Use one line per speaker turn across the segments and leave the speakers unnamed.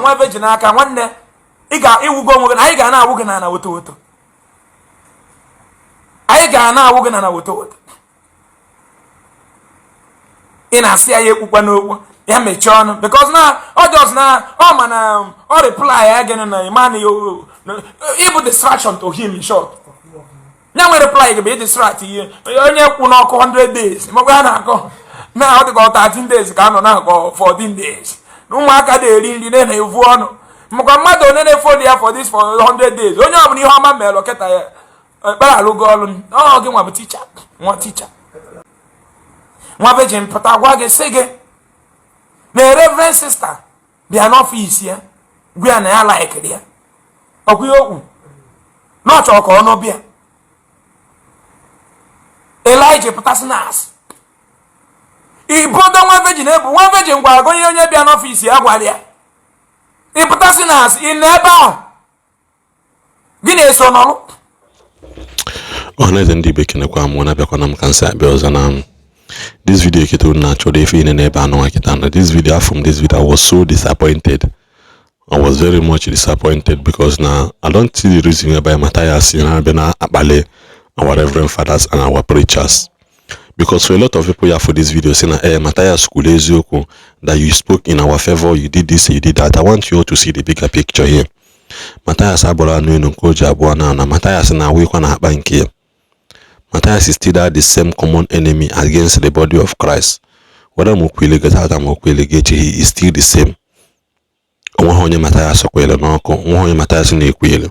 nwa virgin aka nwanne ị ga iwugo onwe gị na anyị ga na-awụ gị na woto woto anyị ga na-awụ gị na woto woto ị na-asị ya ekpukwa n'okwu ya mechie ọnụ because na ọ just na ọ ma na ọ reply again na imani yo ịbụ distraction to him in short ya nwere reply gị bụ distract ihe onye kwụ n'ọkụ 100 days makwa ya na-akọ na ọ dịka 13 days ka anọ na-akọ 14 days na ụmụaka na-eri nri na-evu ọnụ makwa mmadụ onye na-efo ya for 100 days onye ọbụla ihe ọma mere oketa ya ekpere alụgo ọrụ ọ gị nwa bụ ticha nwa ticha nwa virgin pụta gwa gị sị gị na reverend sister bịa n'ọfịs ya gwa ya na ya laikiri ya ọkwa ihe okwu na ọ chọrọ ka ọ nọ bịa Elijah pụtasị na asị ibodo nwa virgin ebu nwa virgin gwara gị onye bịa n'ọfịs ya gwara ya ịpụtasị na asị ị na ebe ahụ gị na-eso n'ọrụ
ọhaneze ndị bekee nekwa mụ na-abịakwa na m ka nsị abịa ọzọ na this video kito na chọrọ ife ine n'ebe anụ nkịta na this video from this video I was so disappointed. I was very much disappointed because now I don't see the reason whereby Mathias been akpale our reverend fathers and our preachers. Because for a lot of people here for this video saying hey Mathias Ezeaku that you spoke in our favor, you did this, you did that. I want you all to see the bigger picture here. Mathias abụrụ anụ enu nke o ji abụọ na Mathias na-awụkwa na akpa nke ya. Mathias is still the same common enemy against the body of Christ. Whether Mokwele gets out of Mokwele Gechi, he is still the same. Onye Mathias okwele n'ọkụ, onye Mathias na-ekwele.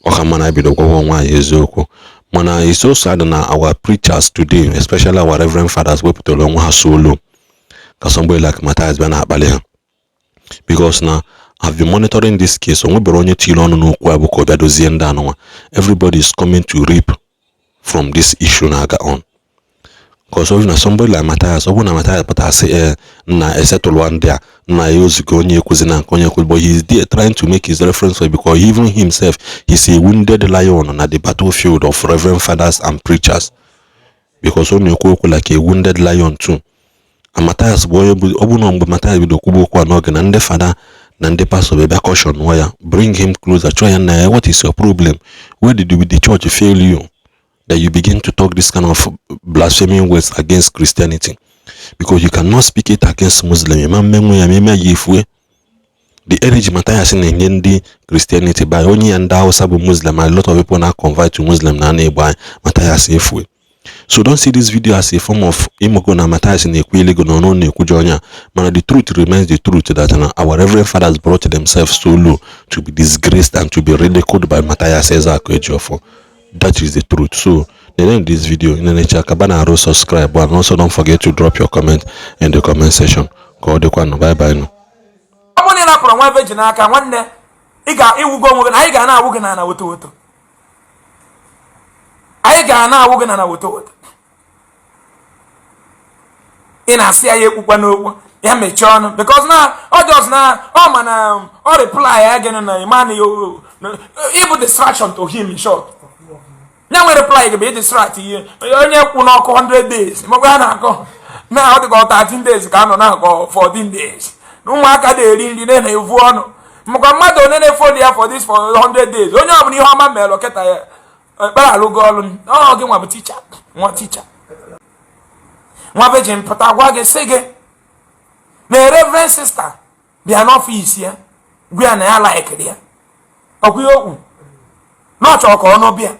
Ọkamana bido gwagwa nwa Ezeaku. Mana it's so sad na our preachers today, especially our reverend fathers, wepụtara onwe ha solo. Ka somebody like Mathias bịa na-akpali ha. Because now I've been monitoring this case. Everybody is coming to reap from this issue now on. Because if somebody like Mathias, but I say na settle one there, na use but he is there trying to make his reference because even himself he's a wounded lion on the battlefield of reverend fathers and preachers. Because only like a wounded lion too. And Mathias boy Mathias with the and the father and pastor be caution wire. Bring him closer. Try and what is your problem? Where did the church fail you? That you begin to talk this kind of blaspheming words against Christianity. Because you cannot speak it against Muslim. The energy Mathias in the Christianity by only and Sabu Muslim. A lot of people now convert to Muslim now by Mathias if we. So don't see this video as a form of imogona Mathias in a kujonya. Man, the truth remains the truth that our reverend fathers brought themselves so low to be disgraced and to be ridiculed by Mathias Ezeaku. That is the truth. So the end of this video, in the nature, subscribe, and also don't forget to drop your comment in the comment section. Bye bye now.
In a say ya mechie ọnụ because na ọ just na ọ ma na ọ reply again na imani yo ịbụ distraction to him in short. Ya nwere reply gị bụ distract ihe onye kwụ n'ọkụ 100 days makwa ya na-akọ na ọ dịka 13 days ka anọ na-akọ 14 days na ụmụaka na-eri nri na-evu ọnụ makwa mmadụ onye na-efo ya for 100 days onye ọbụla ihe ọma mere oketa ya ekpere alụgo ọrụ ọ gị nwa bụ ticha nwa ticha nwa virgin pụta gwa gị sị gị na reverend sister bịa n'ọfịs ya gwa ya na ya laikiri ya ọkwa ihe okwu na ọ chọrọ ka ọ nọ bịa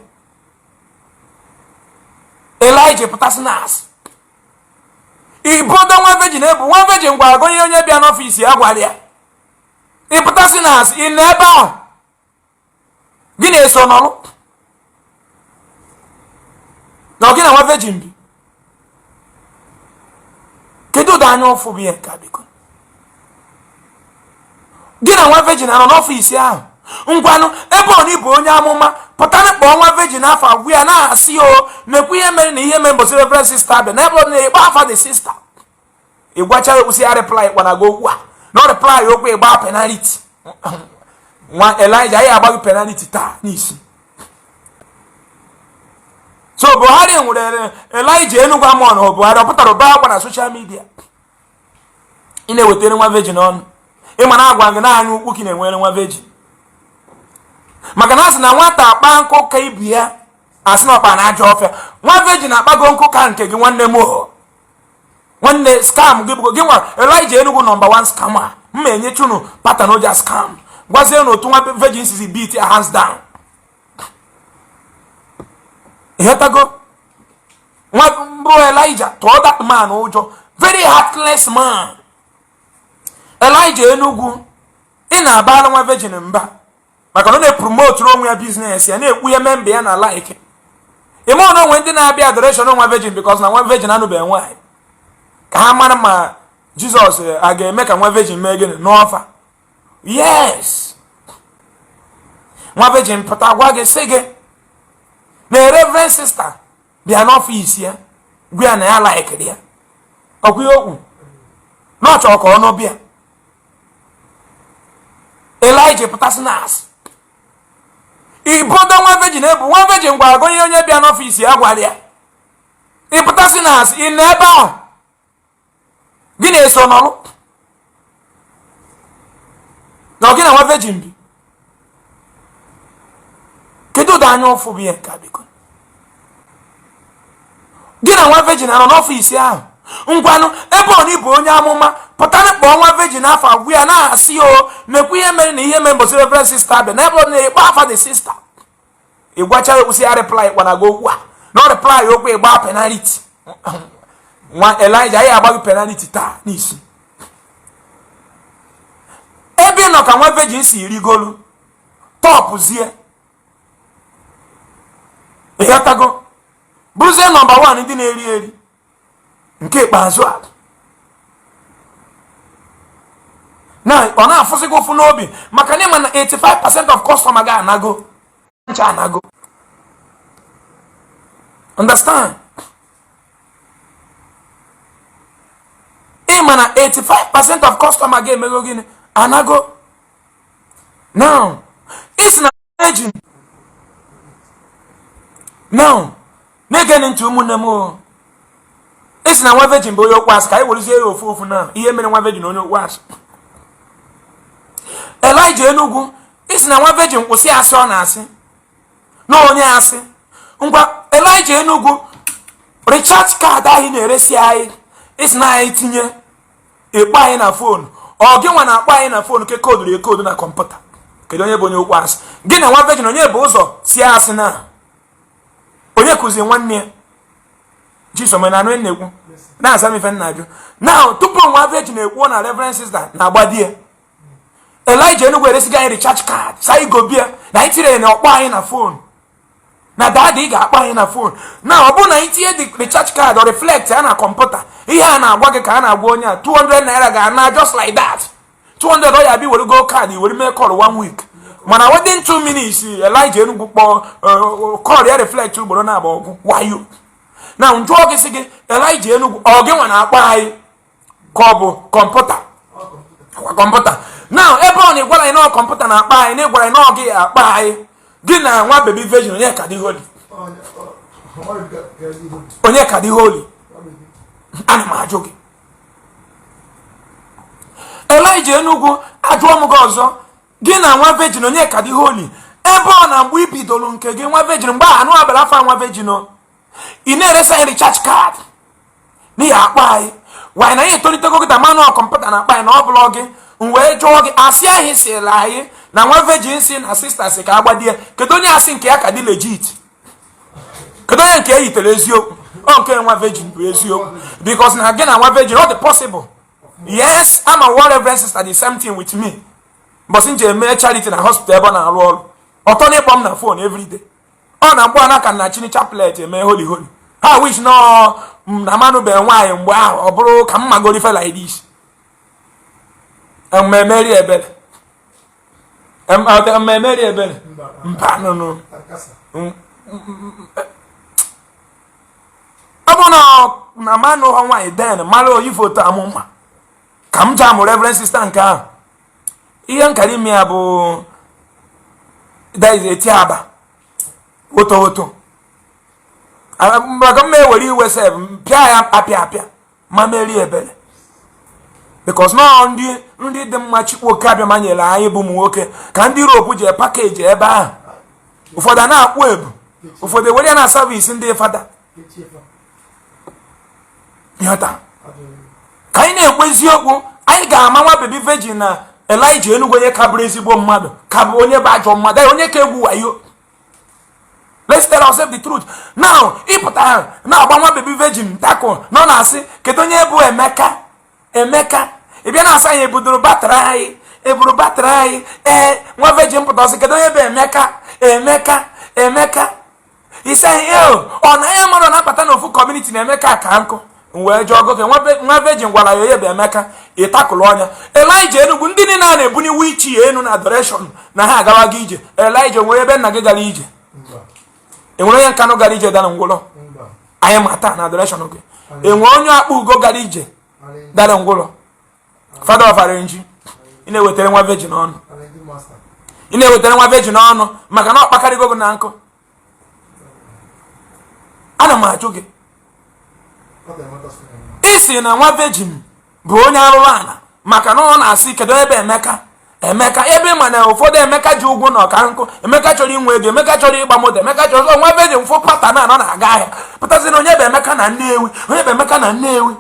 Elijah pụtasị na asị ibodo nwa virgin ebu nwa virgin gwara gị onye bịa n'ọfịs ya gwara ya ịpụtasị na asị ị na ebe ahụ gị na-eso n'ọrụ na gị na nwa virgin bi kedu ụdị anya ọfụ bụ ihe nke biko gị na nwa virgin anọ n'ọfịs ahụ ngwanụ ebe ọ n'ịbụ onye amụma pụtara kpọọ nwa virgin afọ agwụ ya na-asị o mekwa ihe mere na ihe mere mbọsị reverend sister abịa na ebe ọ na-egba afa the sister ịgwachara okwusi ya reply kwanago okwu a na ọ reply okwu ịgba penalty nwa Elijah ya agbaghị penalty taa n'isi. So Buhari nwere Elijah Enugu amon Buhari pụtara ba agba na social media ị na-ewetara nwa virgin ọnụ ịma na agwa gị na anyị ukwu na-enwere nwa virgin maka na asị na nwata akpa nkụ ka ibu ya asị na ọkpa na aja ọfịa nwa virgin akpago nkụ ka nke gị nwanne m nwanne scam gị bụgo gị nwa Elijah Enugu number 1 scammer mma enye chunu pattern oja scam gwazie na otu nwa virgin sizi beat ya hands down ihetago nwa bro Elijah to that man ụjọ very heartless man Elijah Enugu ị na-abara nwa virgin mba maka na na-promote onwe ya business ya na-ekwu ya member ya na like ime ọnụ onwe ndị na-abịa adoration nwa virgin because na nwa virgin anụbeghị nwaanyị ka ha mara ma Jesus a ga-eme ka nwa virgin mee gịnị n'ọfa yes nwa virgin pụta gwa gị sị gị na reverend sister bịa n'ọfịs ya gwa ya na ya like ya ọkwa ihe okwu na ọ chọrọ ka ọ nọbịa Elijah pụtasị na asị ibodo nwa virgin ebu nwa virgin gwara gị onye bịa n'ọfịs ya gwara ya ịpụtasị na asị ị na ebe ahụ gị na-eso n'ọrụ na gị na nwa virgin bi kedu ụdị anya ụfụ bụ ihe ka biko gị na nwa virgin anọ n'ọfịs ahụ ngwanụ ebe ọ na ịbụ onye amụma pụtara kpọọ nwa virgin afọ agwụ ya na-asị o mekwa ihe mere na ihe mere mbọsị reverend sister abịa na ebe ọ na-ekpe afa the sister ịgwacha okwusi ya reply kwanago okwu a na ọ reply okwu ịgba penalty nwa Elijah ya agbaghị penalty taa n'isi ebe nọ ka nwa virgin si rigolu tọpụzie ịghọtago bụrụzie nọmba 1 ndị na-eri eri nke ikpeazụ a na ọ na-afụsịgo ụfụ n'obi maka na ịma na 85% of customer ga anago ncha anago understand ịma na 85% of customer ga emego gịnị anago now it's na virgin now na-egene ntị ụmụnne m isi na nwa virgin bụ onye okwu asị ka anyị werezie ya ofu na ihe mere nwa virgin onye okwu asị Elijah Enugu isi na nwa virgin kwụsị asị ọ na-asị na onye asị ngwa Elijah Enugu recharge card anyị na-eresi anyị isi na anyị tinye ekpo anyị na fonu ọ gị nwa na-akpọ anyị na fonu ke koduru ekodu na kọmputa kedu onye bụ onye okwu asị gị na nwa virgin onye bụ ụzọ si asị na onye kụzi nwanne ya Jesus me na no enegwu na asa me fe na aju now tupu nwa virgin ekwu na reverend sister na agbadie Elijah Enugu eresiga anyị recharge card sai go bia na itire na okpo anyị na phone na daddy ga akpo anyị na phone na ọ bụ na itinye the recharge card or reflect ya na computer ihe a na-agwa gị ka a na-agwa onye a 200 naira ga na just like that 200 ọ ya bi were go card were mee call 1 week mana within 2 minutes Elijah Enugu kpọ call ya reflect ugboro na agba ọgwụ wayo na njụọ gị sị gị Elijah Enugu ọ gị nwa na-akpọ anyị ka ọ bụ kọmputa now ebe ọ na-egwara anyị na kọmputa na-akpọ anyị na-egwara anyị na ọ gị akpọ anyị gị na nwa baby virgin onye ka dị holy ana m ajụ gị Elijah Enugu ajụọ m gị ọzọ gị na nwa virgin onye ka dị holy ebe ọ na mgbe ibidolu nke gị nwa virgin mgbe anụ abịara afa nwa virgin o ị na-eresa anyị recharge card n'ihi akpa anyị wanyị na anyị etolitego gị manual kọmputa na akpa anyị na ọ bụla gị wee jụọ gị asị anyị sịrị anyị na nwa virgin si na sister si ka agbadie kedu onye asị nke ya ka dị legit kedu onye nke eyitere eziokwu ọ nke nwa virgin bụ eziokwu because na gị na nwa virgin ọ dị possible yes I'm a one reverend sister the same thing with me but nje eme charity na hospital ebe ọ na-arụ ọrụ ọtọ na ịkpọ m na phone everyday ọ na-agba anaka na chini chaplet eme holy ha wish no na manu be nwaanyị mgbe ahụ ọ bụrụ ka m magori fe like this mmemeri ebere mmemeri ebere mpa no ọ bụ na manu ha nwaanyị den mara oyi foto amụma ka m jam reverend sister nke ahụ ihe nkari ime ya bụ daize eti aba woto maka m ewere iwe sef pịa ya apịa ma meri ebere because now ndị dị mma chikwu oke abịa ma nyere anyị bụ ụmụ nwoke ka ndị Europe ji pakeji ebe ahụ ụfọdụ na-akpụ ebu ụfọdụ were na service ndị fada yọta ka anyị na-ekwu eziokwu anyị ga-ama nwa bebi virgin na Elijah Enugu onye kabụrụ ezigbo mmadụ kabụ onye bụ ajọ mmadụ onye ka egwu wayo. Let's tell ourselves the truth. Now ịpụta na agba nwa bebi virgin tako nọ na-asị kedu onye bụ Emeka ị bịa na-asa anyị eburu batrị anyị nwa virgin pụta ọsị kedu onye bụ Emeka isi anyị ọ na ya mmadụ na-akpata n'ofu community na Emeka ka nkụ wee jụọ ogoke nwa virgin gwara ya onye bụ Emeka ịtakụlụ ọnya. Elijah Enugu ndị niile a na-ebuni wichi enu na adoration na ha agawa gị ije. Elijah nwere ebe nna gị gara ije enwere onye nkanụ gara ije dara ngwụlọ anyị mata na adoration oge enwere onye akpụ ugo gara ije dara ngwụlọ. Father of Arrange ị na-ewetara nwa virgin ọnụ maka na ọ kpakarịgo gị na nkụ. Ana m ajụ gị isi na nwa virgin bụ onye arụrụ ala maka na ọ na-asị kedu ebe Emeka ebe ma na ụfọdụ Emeka ji ụgwọ na ọka nkụ Emeka chọrọ inwe ego Emeka chọrọ ịgba moto Emeka chọrọ nwa virgin fụ pata na anọ na-aga ahịa pụtazi na onye bụ Emeka na Nnewi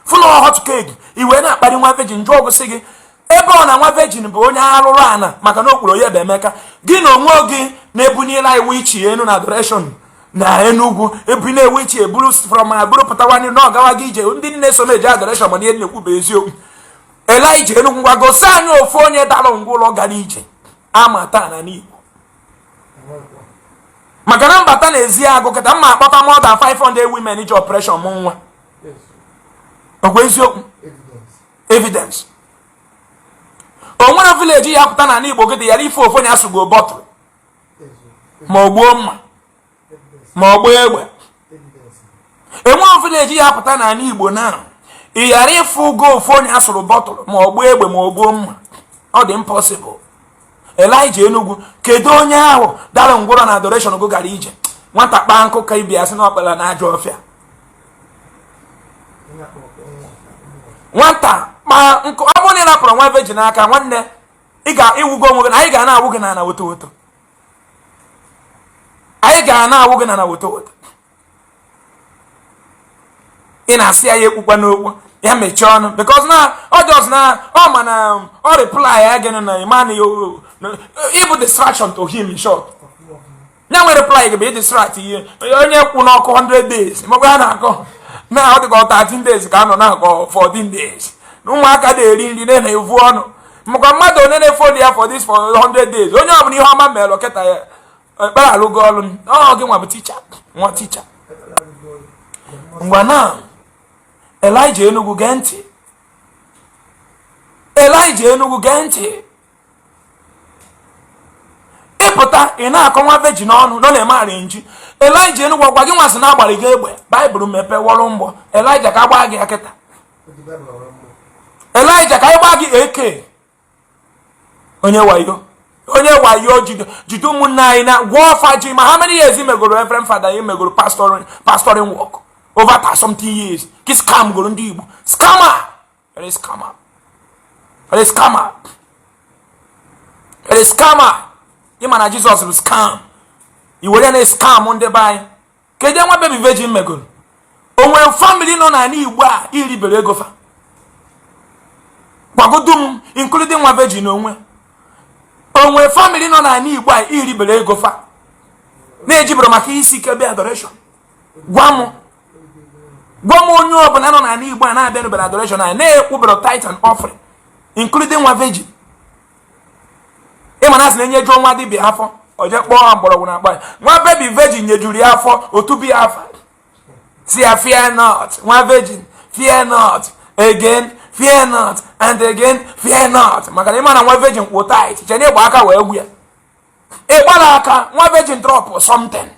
fụlọ hot cake iwe na-akparị nwa virgin jụọ ọgụ sị gị ebe ọ na nwa virgin bụ onye arụrụ ala maka na o kwuru onye bụ Emeka gị na onwe gị na-ebunyela iwu ichi enu na adoration na Enugu ebu na-ewe ichi eburu from aburu pụtawanye na ọgawa gị ije ndị na-eso na-eje adoration mana ihe na-ekwu bụ eziokwu. Elijah Enugu ngwa gosi anyị ofu onye dara ngwụlọ gara ije ama taa na n'Igbo maka na mbata na Ezeaku kịta mma akpọta more than 500 women iji operation mụ nwa ọkwa eziokwu evidence. O nwere village ya pụta na n'Igbo gị yara ife ofu onye asụgo bọtụlụ ma ọ gbuo mma ma ọ gbuo egbe. Enwere village ya pụta na n'Igbo na ị ghara ịfụ ugo ofu onye asụrụ bọtụlụ ma ọ gbuo egbe ma ọ gbuo mma. Ọ dị impossible. Elijah Enugu kedu onye ahụ dara ngwụrọ na adoration go gara ije nwata kpaa nkụ ka ibia sị na ọkpara na ajọ ọfịa nwata kpaa nkụ ọ bụrụ na ị napụrụ nwa virgin n'aka nwanne ị ga-iwugo onwe gị na anyị ga na-awụ gị na woto woto ị na-asị ya ekwukwa n'okwu ya mechie ọnụ because na ọ just na ọ ma na ọ reply ya again na imani ịbụ distraction to him in short. Ya nwere reply gị bụ distract ihe onye kwụ n'ọkụ 100 days makwa ya na-akọ na ọ dịka 13 days ka anọ na-akọ 14 days ụmụaka na-eri nri na-evu ọnụ makwa mmadụ onye na-efoli ya for 100 days onye ọbụla ihe ọma mere oketa ya ekpere alụgo ọrụ ọ gị nwa bụ nwa ticha ngwa na Elijah Enugu gee ntị. Ịpụta ị na-akọ nwa virgin ọnụ nọ na-eme arenji. Elijah Enugu ọgwa gị nwa sị na agbalị gị egbe Baịbụl mepe wọrọ mgbọ Elijah ka gbaa gị akịta Elijah ka ịgbaa gị AK onye wayo jide ụmụnne anyị na gwọọ ọfa ji ma how many years megoro Reverend Father ị megoro pastoring work over 30 years. Ki scam go ndị Igbo. Scammer. It is scammer. Ịma na Jesus bụ scam. I were na scam ndị bai. Kedu nwa baby virgin megoro? Onwe family nọ na Igbo a iribere ego fa. Gwagodum including nwa virgin onwe. Onwe family nọ na Igbo a iribere ego fa. Na-ejibere maka isi kebe adoration. Gwa m onye ọbụla nọ na Igbo a na-abịa n'obere adoration a na-ekwubere tithe and offering including nwa virgin. Ịma na asị na-enye jụọ nwa dibịa afọ oje kpọọ mgbọrọgwụ na akpa nwa baby virgin nyejuru ya afọ otubi afa si ya fear not nwa virgin fear not again fear not and again fear not maka na ịma na nwa virgin kwụ tithe che na ịgba aka wee gwu ya ịgbara aka nwa virgin drop something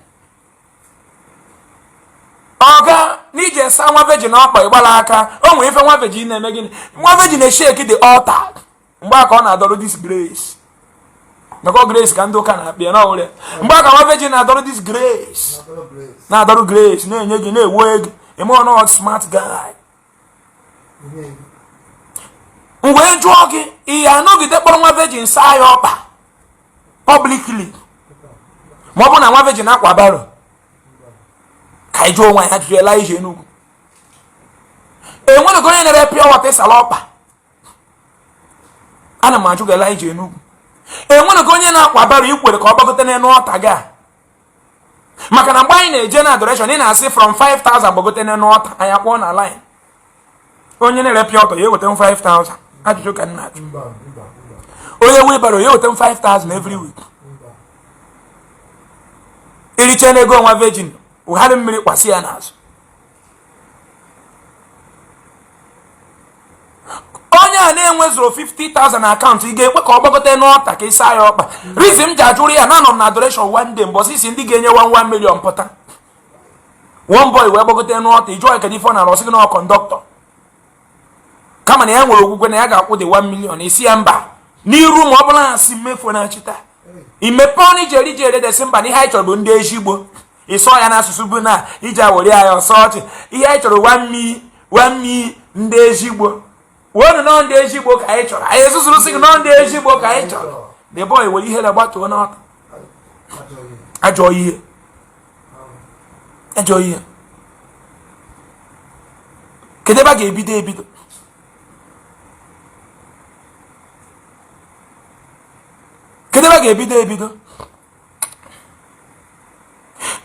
oga n'ije sa nwa virgin ọkpa ịgbara aka o nwere ife nwa virgin na-eme gịnị nwa virgin na-shake the altar mgbe aka ọ na-adọrọ this grace maka grace ka ndị ụka na-akpịa na ọrịa mgbe aka nwa virgin na-adọrọ this grace na-adọrọ grace na-enye gị na-ewe gị eme ọ not smart guy Mgbe jụọ gị ihe anọgide kpọrọ nwa virgin saa ya ọkpa publicly ma ọ bụ na nwa virgin akwa baro ka ị jụọ nwa ya ajụjụ Elijah Enugu enwere onye na-ere pure water sala ọkpa ana m ajụ gị Elijah Enugu enwere onye na-akwa baro ikwere ka ọ gbagote n'elu ọta gị maka na mgbe anyị na-eje na adoration ị na-asị from 5,000 gbagote n'elu ọta anyị akpọọ na line onye na-ere pure water ya eweta 5,000 ajụjụ ka nna ajụ onye wheelbarrow ya eweta 5,000 every week iriche na ego nwa virgin ụgharị mmiri kwasị ya n'azụ onye a na-enwezuru 50,000 na akaụntụ ị ga-ekwe ka ọ gbagote n'ọta ka ịsa ya ọkpa reason m ji ajụrụ ya na anọ m na adoration one day mbọsị isi ndị ga-enye 1 million pụta one boy wee gbagote n'ọta ijụọ ya kedụ ife ọ na-arụ ọsị gị na kọndọktọ kama na ya nwere ogwugwe na ya ga-akwụ dị 1 million isi ya mba n'iru ma ọ bụla na asị mmefu na-achịta imepe ọnụ ijeri ijere desi mba na ihe anyị chọrọ bụ ndị ezigbo ịsọ ya n'asụsụ bụ na iji awere ya ọsọ ọchị ihe anyị chọrọ 1 million ndị ezigbo wonu nọ ndị ezigbo ka anyị chọrọ anyị ezuzuru sị gị nọ ndị ezigbo ka anyị chọrọ the boy were ihe na gbatuo n'ọta ajọ ihe kedu ebe a ga-ebido ebido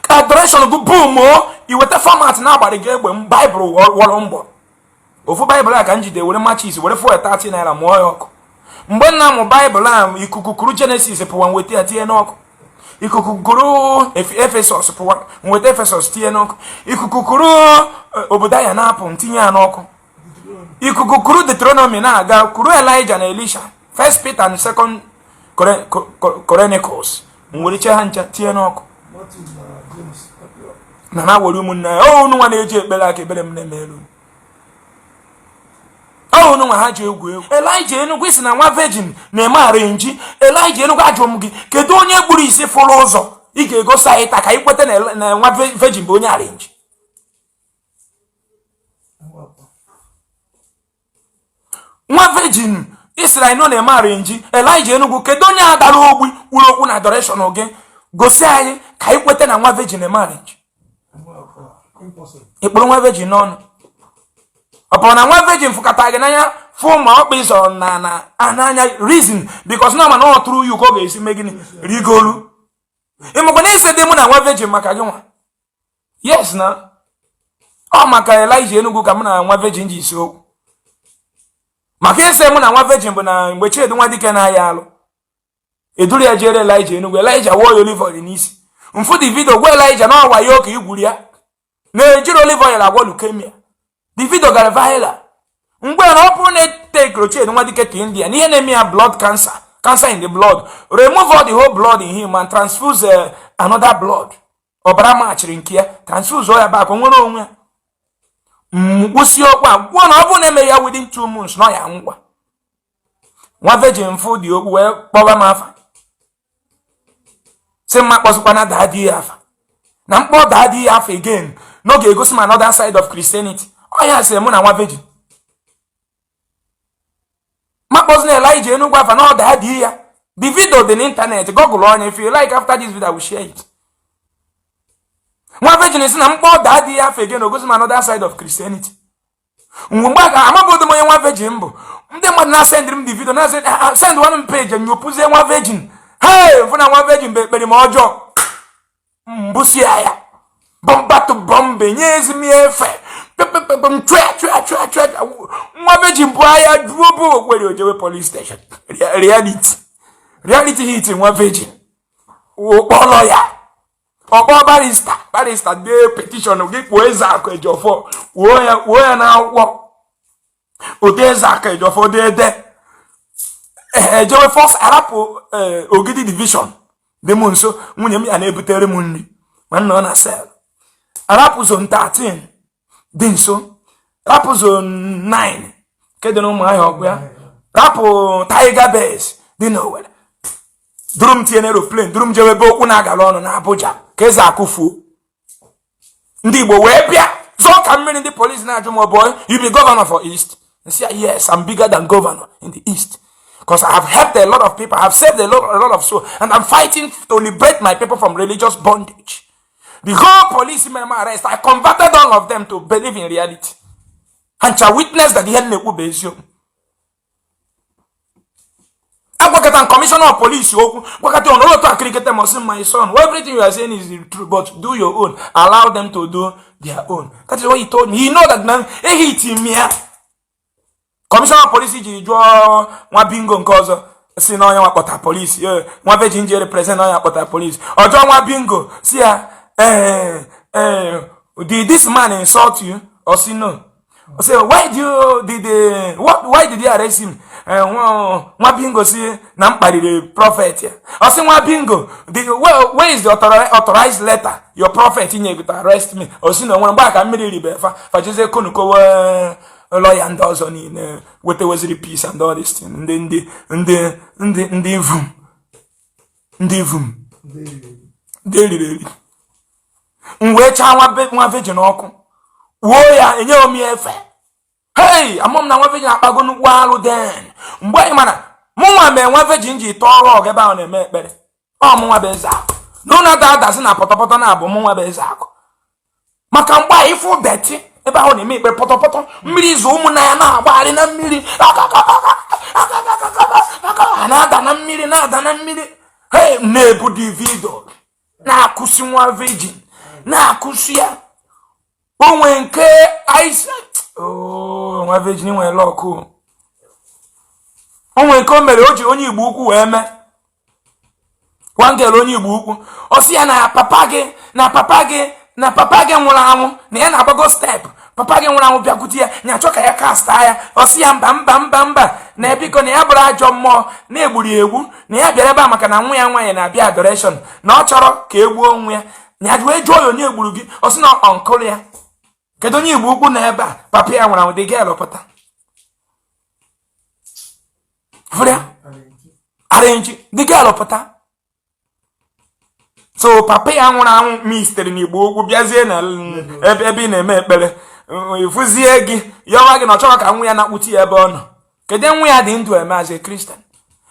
adoration gụ boom iweta format na-agbara gị egbe baịbụl wọrọ mbọ ofu baịbụl a ka m jide were machis were fuel 30 naira mụọ ya ọkụ mgbe nna m baịbụl a ikuku kuru Genesis pụwa nweta ya tinye n'ọkụ ikuku kuru Efesọs pụwa nweta Efesọs tinye n'ọkụ ikuku kuru Obadiah na-apụ ntinye ya n'ọkụ ikuku kuru Deuteronomy na-aga kuru Elijah na Elisha 1 Peter and 2 Chronicles nweriche ha ncha tinye n'ọkụ na were ụmụnne ya unu nwa na-eji ekpere aka ekpere m na-eme elu unu nwa ha ji egwu Elijah Enugu isi na nwa virgin na-eme arenji Elijah Enugu ajụ m gị kedu onye gburu isi fụrụ ụzọ ị ga-egosi anyị taa ka anyị kweta na nwa virgin bụ onye arenji nwa virgin Israel nọ na-eme arenji Elijah Enugu kedu onye a dara ogbi kwuru okwu na adoration gị gosi anyị ka anyị kweta na nwa virgin na-eme arenji ịkpụrụ nwa virgin n'ọnụ ọ bụ na nwa virgin fụkata gị n'anya fụ ma ọ kpa ịzọ na n'anya reason because na ma na ọ tụrụ you ka ọ ga-esi mee gịnị rigolu ịmakwa na ise dị mụ na nwa virgin maka gị nwa yes na ọ maka Elijah Enugu ka mụ na nwa virgin ji isi okwu maka ise mụ na nwa virgin bụ na mgbe Chiedu nwa dike na-aya alụ eduru ya jere Elijah Enugu Elijah wụọ ya olive oil n'isi mfụ dị vidio gwa Elijah na ọwa ya oke igwuru ya na-ejiri olive oil agwọ leukemia the video gara viral mgbe na ọ bụrụ na etekro Chiedu nwa dike to India n'ihe na-eme ya blood cancer in the blood remove all the whole blood in him and transfuse another blood ọbara machiri nke ya transfuse ya back nwere onwe ya mkwụsị okwu a gwụọ na ọ bụrụ na eme ya within 2 months na ya ngwa nwa virgin fụ dị okwu wee kpọba m afa si mma kpọsịkwa na daadị ya afa na mkpọ daadị ya afa again n'oge egosi m another side of Christianity ọ ya sị mụ na nwa virgin makpọzi na Elijah Enugu afa na ọ daadị ya the video dị n'internet google onye if you like after this video I will share it nwa virgin si na mkpọ daadị ya afa again ogosi m another side of Christianity mgbe aka amabodo m onye nwa virgin bụ ndị mmadụ na-asendịrị m the video na send one page nyopụzie nwa virgin hey mfụ na nwa virgin bụ ekpere ma ọjọọ mbusi ya bomba to bombe nyezi mi efe nwa virgin bụ ahịa duobo okwere ojewe police station reality hit nwa virgin ụkpọrọ ya ọkpọ barista dee petition gị kpuo Ezeaku Ejiofor wuo ya na akwụkwọ ode Ezeaku Ejiofor dede ejewe force arapụ Ogidi division dị m nso nwunye m ya na-ebutere m nri ma nna ọ na sel arapụ zone 13 dị nso rapụ zone 9 nke dị n'Ụmụahịa ọgụ ya rapụ Tiger Base dị n'Owerri duru m tinye n'aeroplane duru m jewe ebe okwu na-agala ọnụ na Abuja ka Ezeaku fuo ndị Igbo wee bịa zọọ ka mmiri ndị polisi na-ajụ m boy you be governor for East and say, yes, I'm bigger than governor in the East. Because I have helped a lot of people, I have saved a lot of souls, and I'm fighting to liberate my people from religious bondage. The whole police member arrest, I converted all of them to believe in reality. And shall witness that the end will be assumed. Commissioner of police, my son, everything you are saying is true, but do your own. Allow them to do their own. That is what he told me. He know that man, he hit him here. Commissioner of police, he draw one bingo cause. See no one but police. Yeah, one virgin represent no one but police. Or draw one bingo. See, did this man insult you? Or see no? I say, why did they arrest him? One bingo see Nampari the prophet here. I say, one bingo, where is the authorized letter? Your prophet in here to arrest me. Or see no one back and immediately for just a kunuko lawyer and dozen in with the was peace and all this thing. And then the which I bet one virgin oko. Woya enye omi efe. Hey, amom na waveji akpago nu walu den. Mgbe mana, munwa me waveji nji toro oge ba na me ekpere. O munwa be Ezeaku. No na da si na potopoto na abo munwa be Ezeaku. Maka mgba ifu beti ebe ahụ na-eme ikpe potopoto mmiri zo ụmụ na ya na-agbari na mmiri. Na-ada na mmiri. Hey, na-ebu Davido. Na-akụsi nwa virgin. Na-akụsi ya. Onwe nke Aisha nwa virgin nwe lọkụ. Onwe nke o mere o ji onye Igbo ukwu wee mee. Wangel onye Igbo ukwu. O si ya na papa gị nwụrụ anwụ na ya na-agbago step. Papa gị nwụrụ anwụ bịakwute ya nya chọ ka ya kasta ya. O si ya mba na ebiko na ya bụrụ ajọ mmụọ na-egburu egbu na ya bịara ebe a maka na nwa ya nwaanyị na-abịa adoration na ọ chọrọ ka egbuo onwe ya. Nya jụọ eju oyi onye egburu gị. O si na ọnkụl ya. Kedu onye Igbo ukwu na ebe a papa ya nwụrụ anwụ dị girl pụta. Fụrịa? Arrange dị girl pụta. So papa ya nwụrụ anwụ misteri n'Igbo ukwu bịazie na ebe ị na-eme ekpere. Ifuzie gị yọwa gị na ọ chọrọ ka nwa ya na-akpụti ya ebe ọ nọ. Kedu nwa ya dị ndụ eme as a Christian?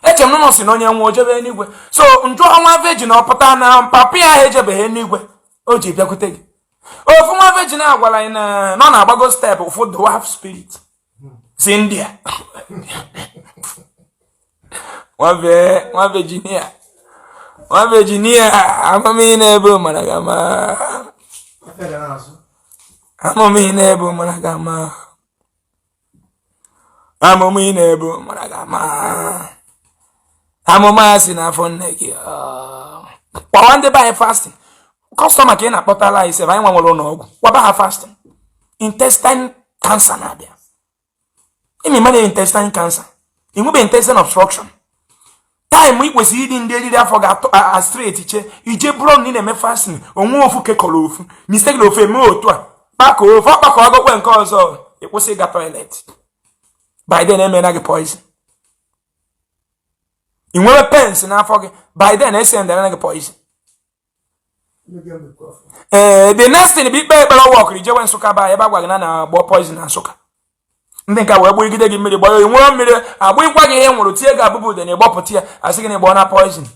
Eche m nọ si na onye nwa ojebe n'igwe. So njụ ọnwa virgin ọpụta na papa ya ejebeghị n'igwe. O ji bịakwute gị. Ofu nwa virgin agwala anyị na nọ na-agbago step ofu dwarf spirit si India. Nwa Virginia amami na-ebe maragama. Amami na-ebe maragama. Amami na-ebe maragama. Amama si na afọ nne gị. Kwa ndị ba fasting. Customer ka ị na-akpọtala ise anyị nwere ụlọ ọgwụ. Kwaba ha fasting. Intestine cancer na-abịa. Imi mana intestine cancer. Inwebe intestine obstruction. Time ikwesị ịdị ndị eriri afọ ga straight che ije bụrụ na ị na-eme fasting onwe ofu kekọrọ ofu mistake na ofu eme otu a kpakọ ofu ọkpakọ ọgọkwe nke ọzọ ịkwụsị ịga toilet by then eme na gị poison. I nwere pens n'afọ gị by then esendere na gị poison. The next thing bụ ikpe ekpere ọwọkụrụ ijewe Nsụka ba ebe agwa gị na agba poison na Nsụka. Ndị nka wee gbugide gị mmiri gbaa nwere mmiri agbụkwa gị ihe nwụrụ tie gị abụbụ ude na ịgbọpụta ya asị gị na ịgba na poison.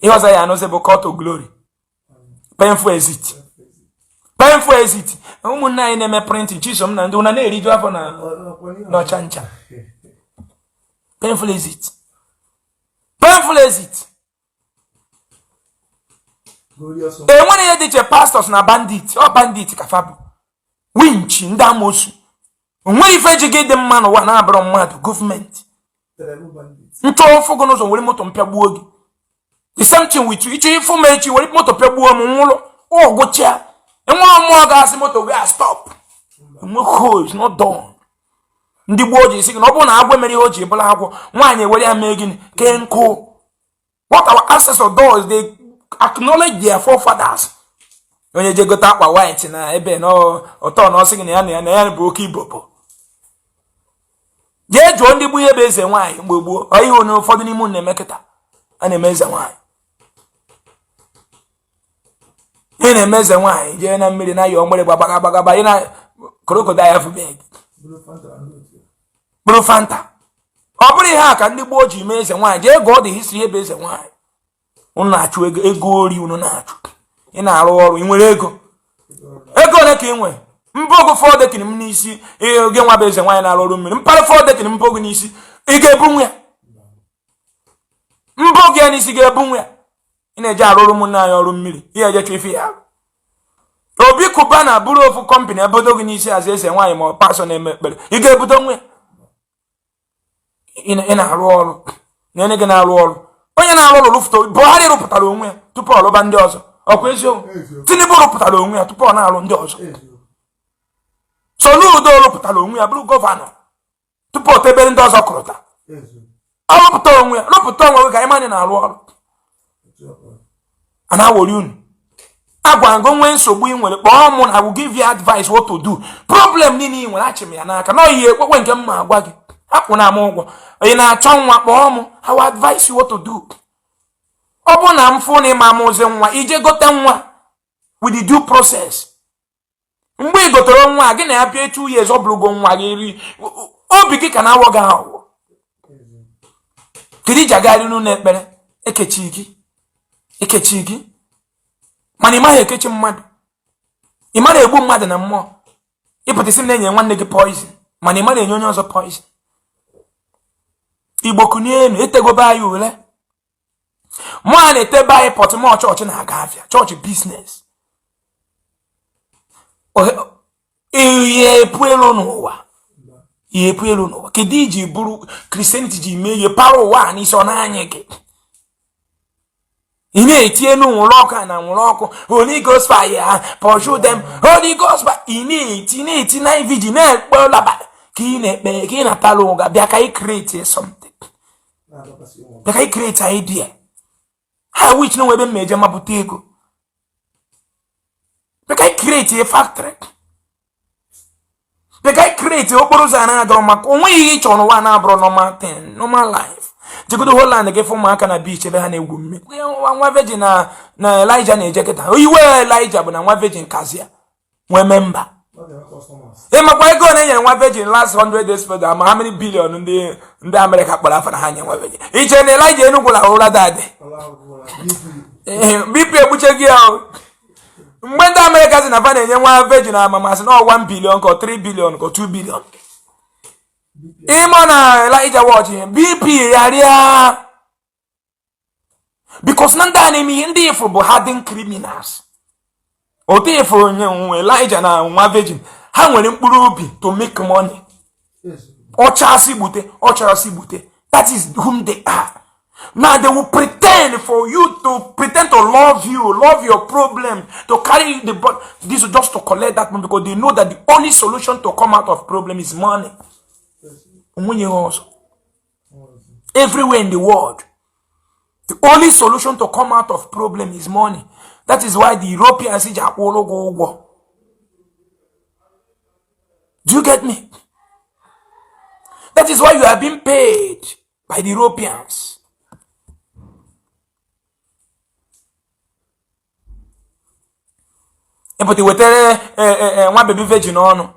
Ihe ọzọ ya anụzi bụ call to glory. Painful exit. Ụmụnne anyị na-eme printing chisom na ndị ụna na-eriju afọ na ọcha ncha. Painful exit. Enwere ihe dị iche pastors na bandit. Ọ bandit ka fabụ. Winch ndị amosu. Onwere ife ji gị dị mma n'ụwa na-abụrụ mmadụ gọọmenti. Ntụ ofu gị n'ụzọ were moto mpịagbuo gị. The same thing with you. Iche ifu ma echi were moto pịagbuo m nwụrụ. Ọgwụcha. Enwere mmụọ ga-asị moto gị stop. Enweghị is not done. Ndị gboo ji isi gị na ọ bụrụ na agwọ mere ihe o ji bụla agwọ nwaanyị were ya mee gịnị kee nkụ. What our ancestors do is they acknowledge their forefathers. Onye je gote akwa white na ebe na ọtọ na ọsị gị na ya bụ oke ibobo. Jee jụọ ndị bụ ihe bụ eze nwaanyị mgbe gboo. Ọ ihe onye ụfọdụ n'ime unu na-emekịta a na-eme eze nwaanyị. Ihe na-eme eze nwaanyị jee na mmiri na yọọ mgbere gbagagba ị na krokodil ya fụbe gị. bụrụ fanta ọ bụrụ ihe a ka ndị gboo ji mee eze nwaanyị jee gụọ the history ebe eze nwaanyị unu na-achụ ego ori unu na-achụ ị na-arụ ọrụ ị nwere ego ole ka ị nwere mbogo fọdekin m n'isi oge nwa bụ eze nwaanyị na-arụ ọrụ mmiri mpara fọdekin mbogo n'isi ị ga-ebunwu ya mbogo ya n'isi ga-ebunwu ya ị na-eje arụ ọrụ ụmụnne anyị ọrụ mmiri ihe eje chụ ife ya obi kuba na bụrụ ofu kọmpanị ebodo gị n'isi azụ eze nwaanyị ma ọ pasọ na-eme ekpere ị ga-ebudo nwe ị na-arụ ọrụ na onye gị na-arụ ọrụ onye na-arụ ọrụ rụpụta Buhari rụpụtara onwe ya tupu ọ lụba ndị ọzọ ọkwa eziokwu Tinubu rụpụtara onwe ya tupu ọ na-arụ ndị ọzọ Soludo rụpụtara onwe ya bụrụ gọvanọ tupu o tebere ndị ọzọ kụrụta ọ rụpụta onwe ya rụpụta onwe gị ka ịmanye na-arụ ọrụ a na-awori unu agwa ngo nwee nsogbu ị nwere kpọọ mụ na I will give you advice what to do problem niile ị nwere achị m ya n'aka na oyihe ekpekwe nke mma agwa gị hapụ na ama ụgwọ onye na-achọ nwa kpọọ mụ I will advise you what to do ọ bụ na m fụ na ịma amụzi nwa ije gote nwa with the due process mgbe ị gotere nwa gị na ya bịa 2 years ọ bụrụgo nwa gị ri obi gị ka na-awọ gị ahụ kiri jagharị n'ụlọ ekpere ekechi gị mana ị maghị ekechi mmadụ ị mara egbu mmadụ na mmụọ ịpụta isi m na-enye nwanne gị poison mana ị mara enye onye ọzọ poison Igbo kunie enu etegobe anyị ule mụ a na-etebe anyị pọtụmọ chọọchị na-aga afịa chọọchị biznes ihe epu elu n'ụwa kedu iji bụrụ Christianity ji mee ihe para ụwa n'isi ọ na-anya gị ị na-eti enu nwụrụ ọkụ na nwụrụ ọkụ Holy Ghost fire pursue them Holy Ghost fire ị na-eti na iviji na-ekpe laba ka ị na-ekpe ka ị na-atala ụga bịa ka ị create something bịa ka ị create idea ha wich na nwebe mmeje mapụta ego bịa ka ị create a factory bịa ka ị create okporo ụzọ a na-adọrọ maka onweghị ihe ị chọrọ n'ụwa na-abụrụ normal life jegodo Holland gị fụ ụmụaka na beach ebe ha na-egwu mmiri nwa virgin na Elijah na-eje kịta oyiwe Elijah bụ na nwa virgin kazia nwee memba ịmakwa ego na-enyere nwa virgin last 100 days for ama how many billion ndị Amerịka kpọrọ afọ na ha nye nwa virgin iche na Elijah Enugu la ụra dadị BP egbuche gị ahụ mgbe ndị Amerịka si na fa na-enye nwa virgin amamasị na 1 billion ka 3 billion ka 2 billion ịma na Elijah watch BP yarịa because na ndị a na-eme ihe ndị ifuru bụ hardened criminals otu ifuru nye Elijah na nwa virgin ha nwere mkpụrụ obi to make money ọchasị gbute that is whom they are. Now they will pretend for you to pretend to love your problem, to carry this just to collect that money because they know that the only solution to come out of problem is money. Everywhere in the world, the only solution to come out of problem is money. That is why the Europeans say, do you get me? That is why you are being paid by the Europeans. But you wetere nwa baby virgin ọnụ.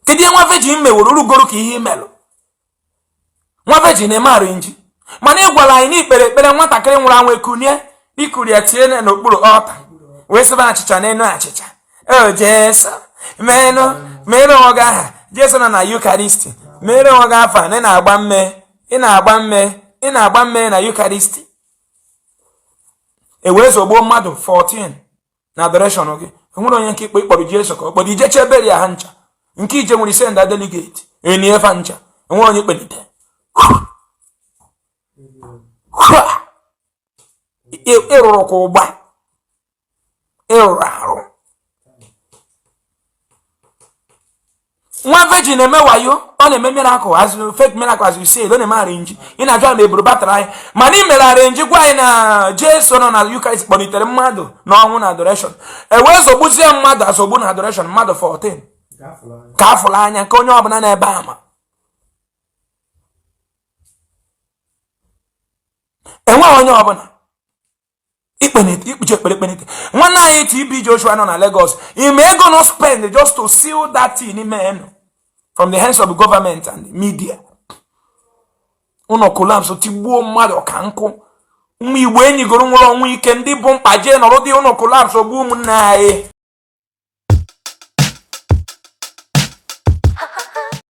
Kedu nwa virgin meworo urugoro ka ihe imelu? Nwa virgin eme arrange. Mana ịgwala anyị n'ikpere ekpere nwatakịrị nwụrụ anwụ ekunie ikuri etie n'okpuru ọta. Wee sebe achịcha n'enu achịcha. Oh Jesu, meno oga ha. Jesu nọ na Eucharist. Meno oga afa na na-agba mme. Ị na-agba mme na Eucharist. Wee zogbo mmadụ 14 na adoration oge. Nwere onye nke ikpe kpọrọ Jesu ka ọ kpọrọ ije chebere ya ha ncha. Nke ije nwere send a delegate. Eni efa ncha. Nwere onye kpelite. Ịrụrụ ka ụgba. Ịrụrụ arụ. Nwa virgin eme wayo, ọ na-eme miracle as fake miracle as you say, ọ na-eme arrange. Ị na-ajụ na eburu batara anyị. Mana ị mere arrange gwa anyị na Jesu nọ na Eucharist kpọlitere mmadụ n'ọnwụ na adoration. Wee zogbuzie mmadụ azogbu na adoration mmadụ 14. Ka afụla anya nke onye ọbụla na-ebe ama. Enwe onye ọbụla. One night TB Joshua on Lagos, he may go no spend just to seal that thing in man from the hands of the government and the media. Uno collapse so tibuo mmadụ kanko. Umi wenyi goro nwo weekend di bompa je no di uno collapse obu mu nai.